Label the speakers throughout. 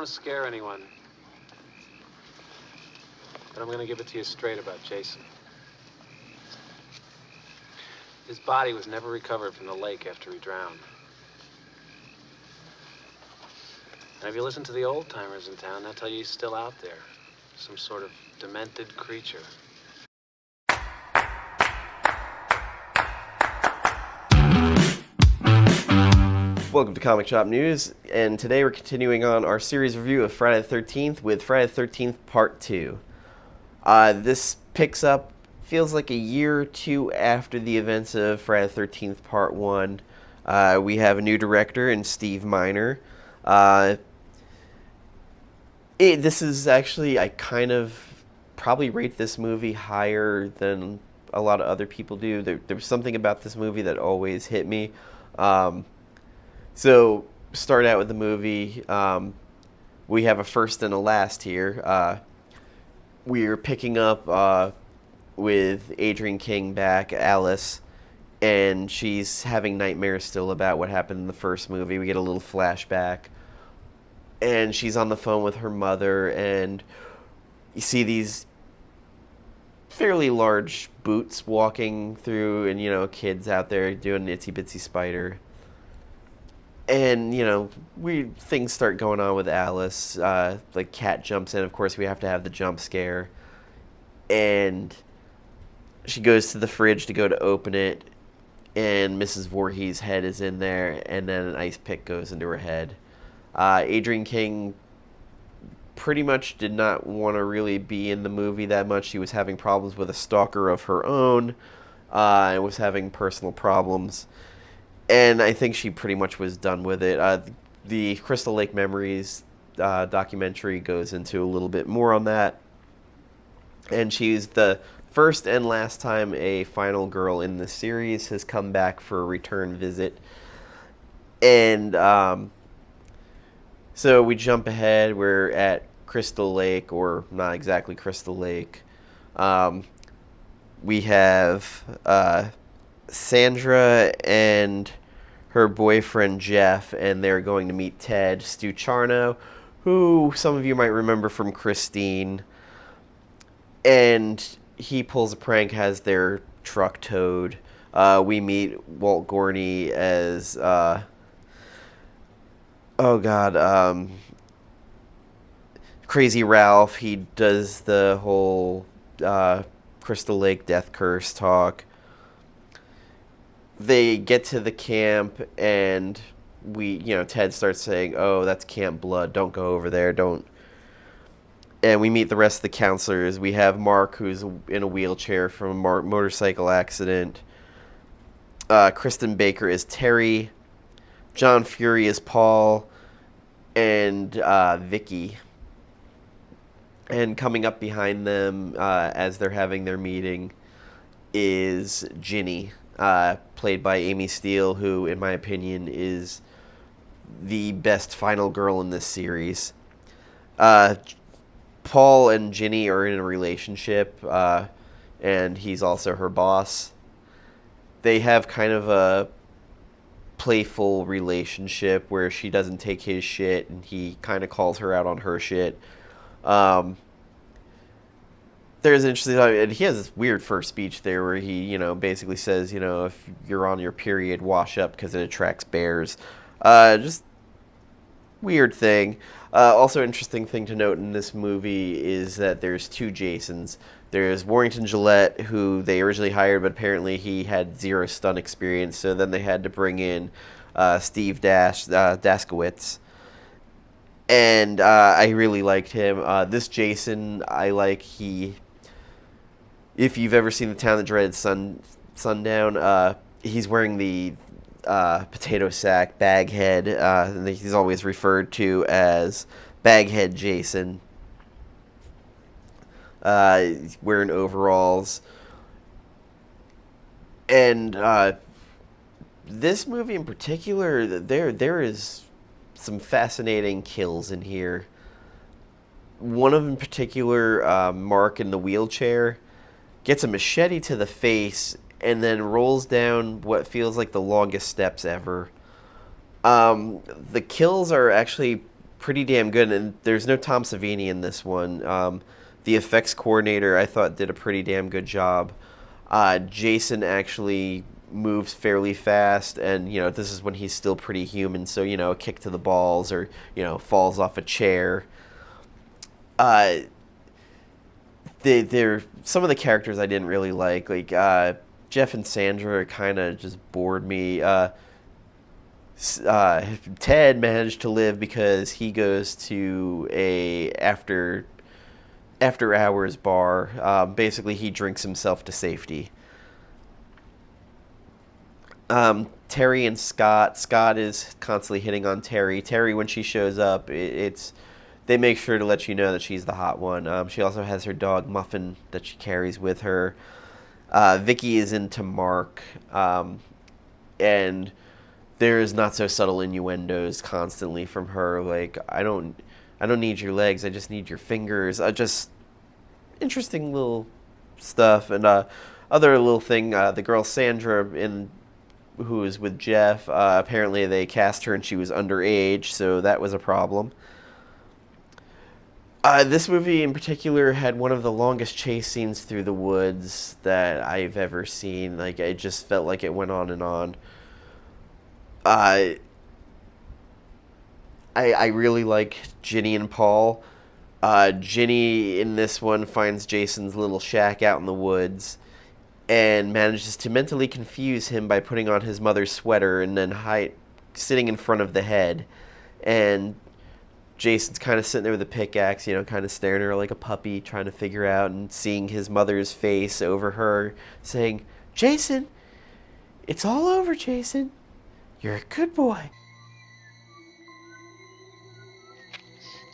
Speaker 1: want to scare anyone, but I'm going to give it to you straight about Jason. His body was never recovered from the lake after he drowned. And if you listen to the old-timers in town, they'll tell you he's still out there. Some sort of demented creature.
Speaker 2: Welcome to Comic Shop News, and today we're continuing on our series review of Friday the 13th with Friday the 13th Part 2. This picks up, feels like a year or two after the events of Friday the 13th Part 1. We have a new director in Steve Miner. This is actually, I kind of probably rate this movie higher than a lot of other people do. There was something about this movie that always hit me. So, start out with the movie. We have a first and a last here. We're picking up with Adrienne King back, Alice, and she's having nightmares still about what happened in the first movie. We get a little flashback, and she's on the phone with her mother, and you see these fairly large boots walking through, and, kids out there doing an itsy bitsy spider. And, things start going on with Alice. Like, Cat jumps in. Of course, we have to have the jump scare. And she goes to the fridge to go to open it. And Mrs. Voorhees' head is in there. And then an ice pick goes into her head. Adrienne King pretty much did not want to really be in the movie that much. She was having problems with a stalker of her own. And was having personal problems. And I think she pretty much was done with it. The Crystal Lake Memories documentary goes into a little bit more on that. And she's the first and last time a final girl in the series has come back for a return visit. And so we jump ahead. We're at Crystal Lake, or not exactly Crystal Lake. We have Sandra and her boyfriend Jeff, and they're going to meet Ted, Stu Charno, who some of you might remember from Christine. And he pulls a prank, has their truck towed. We meet Walt Gorney as Crazy Ralph. He does the whole Crystal Lake death curse talk. They get to the camp, and Ted starts saying, "Oh, that's Camp Blood. Don't go over there. Don't." And we meet the rest of the counselors. We have Mark, who's in a wheelchair from a motorcycle accident. Kristen Baker is Terry. John Furey is Paul, and Vickie. And coming up behind them as they're having their meeting is Ginny. Played by Amy Steele, who, in my opinion, is the best final girl in this series. Paul and Ginny are in a relationship, and he's also her boss. They have kind of a playful relationship where she doesn't take his shit, and he kind of calls her out on her shit. There's an interesting, and he has this weird first speech there where he, basically says, if you're on your period, wash up because it attracts bears. Just weird thing. Also, interesting thing to note in this movie is that there's two Jasons. There's Warrington Gillette, who they originally hired, but apparently he had zero stunt experience, so then they had to bring in Steve Daskawisz. And I really liked him. This Jason, I like. If you've ever seen The Town That Dreaded Sundown, he's wearing the potato sack, Baghead. And he's always referred to as Baghead Jason. He's wearing overalls. And this movie in particular, there is some fascinating kills in here. One of them in particular, Mark in the wheelchair, gets a machete to the face and then rolls down what feels like the longest steps ever. The kills are actually pretty damn good, and there's no Tom Savini in this one. The effects coordinator, I thought, did a pretty damn good job. Jason actually moves fairly fast, and, this is when he's still pretty human, so, a kick to the balls or, falls off a chair. Some of the characters I didn't really like Jeff and Sandra kind of just bored me. Ted managed to live because he goes to a after hours bar. Basically, he drinks himself to safety. Terry and Scott. Scott is constantly hitting on Terry. Terry, when she shows up, they make sure to let you know that she's the hot one. She also has her dog Muffin that she carries with her. Vickie is into Mark, and there's not so subtle innuendos constantly from her, like, I don't need your legs, I just need your fingers. Just interesting little stuff. And other little thing, the girl Sandra who is with Jeff, apparently they cast her and she was underage, so that was a problem. This movie in particular had one of the longest chase scenes through the woods that I've ever seen. Like, it just felt like it went on and on. I really like Ginny and Paul. Ginny in this one finds Jason's little shack out in the woods and manages to mentally confuse him by putting on his mother's sweater and then sitting in front of the head. And Jason's kind of sitting there with a pickaxe, kind of staring at her like a puppy, trying to figure out, and seeing his mother's face over her, saying, "Jason, it's all over, Jason. You're a good boy."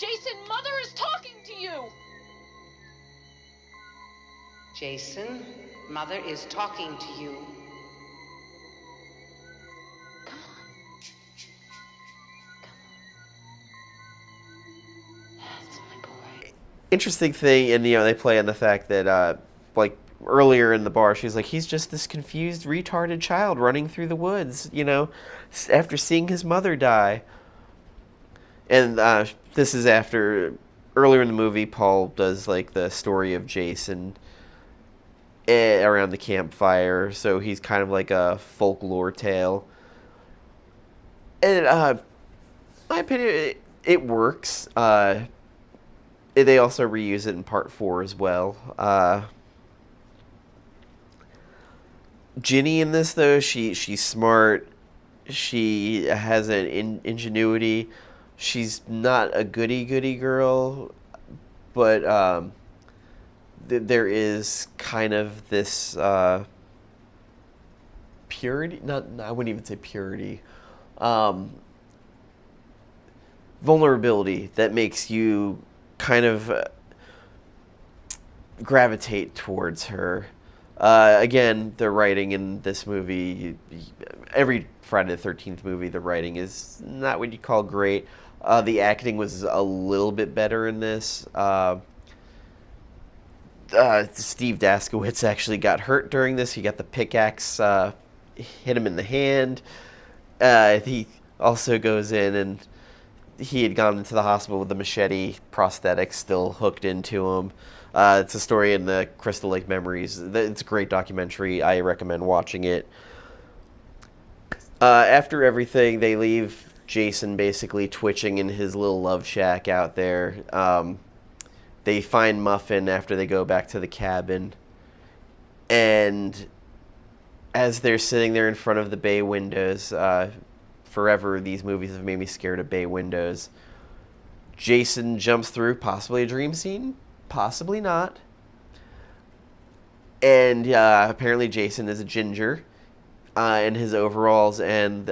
Speaker 3: Jason, Mother is talking to you!
Speaker 4: Jason, Mother is talking to you.
Speaker 3: Come on. That's my boy.
Speaker 2: Interesting thing, and they play on the fact that, earlier in the bar, she's like, he's just this confused, retarded child running through the woods, after seeing his mother die. And this is after, earlier in the movie, Paul does, the story of Jason around the campfire, so he's kind of like a folklore tale. And, my opinion, it works. They also reuse it in part 4 as well. Ginny in this, though, she's smart. She has an ingenuity. She's not a goody-goody girl, but there is kind of this purity. I wouldn't even say purity. Vulnerability that makes you kind of gravitate towards her. Again, the writing in this movie, every Friday the 13th movie, the writing is not what you call great. The acting was a little bit better in this. Steve Daskawisz actually got hurt during this. He got the pickaxe hit him in the hand. He also goes in, and he had gone into the hospital with the machete prosthetic still hooked into him. It's a story in the Crystal Lake Memories. It's a great documentary. I recommend watching it. After everything, they leave Jason basically twitching in his little love shack out there. They find Muffin after they go back to the cabin. And as they're sitting there in front of the bay windows, forever these movies have made me scared of bay windows, Jason jumps through, possibly a dream scene, possibly not. And apparently Jason is a ginger in his overalls, and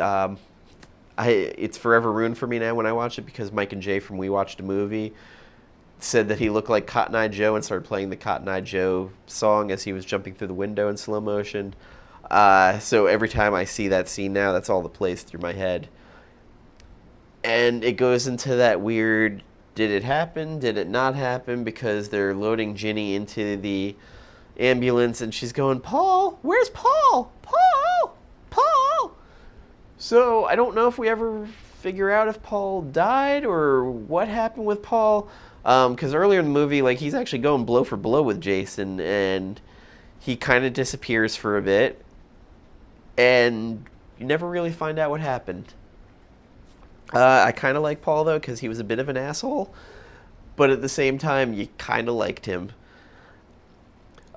Speaker 2: it's forever ruined for me now when I watch it, because Mike and Jay from We Watched a Movie said that he looked like Cotton Eye Joe and started playing the Cotton Eye Joe song as he was jumping through the window in slow motion. So every time I see that scene now, that's all that plays through my head. And it goes into that weird, did it happen, did it not happen, because they're loading Ginny into the ambulance and she's going, "Paul, where's Paul? Paul! Paul!" So I don't know if we ever figure out if Paul died or what happened with Paul. Because earlier in the movie, like, he's actually going blow for blow with Jason, and he kind of disappears for a bit, and you never really find out what happened. I kind of like Paul, though, because he was a bit of an asshole, but at the same time, you kind of liked him.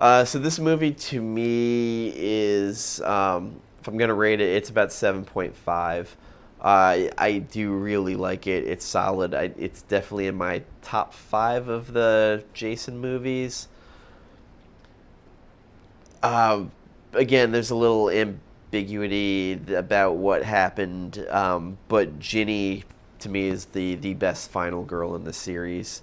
Speaker 2: So this movie, to me, is, if I'm going to rate it, it's about 7.5. I do really like it. It's solid. It's definitely in my top 5 of the Jason movies. Again, there's a little ambiguity about what happened, but Ginny, to me, is the best final girl in the series.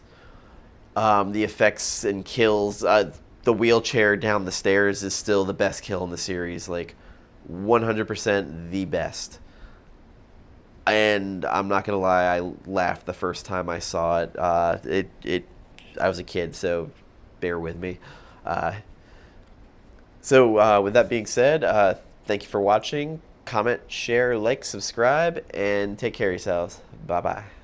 Speaker 2: The effects and kills, the wheelchair down the stairs is still the best kill in the series, like 100% the best. And I'm not gonna lie, I laughed the first time I saw it. I was a kid, so bear with me. So with that being said, thank you for watching. Comment, share, like, subscribe, and take care of yourselves. Bye-bye.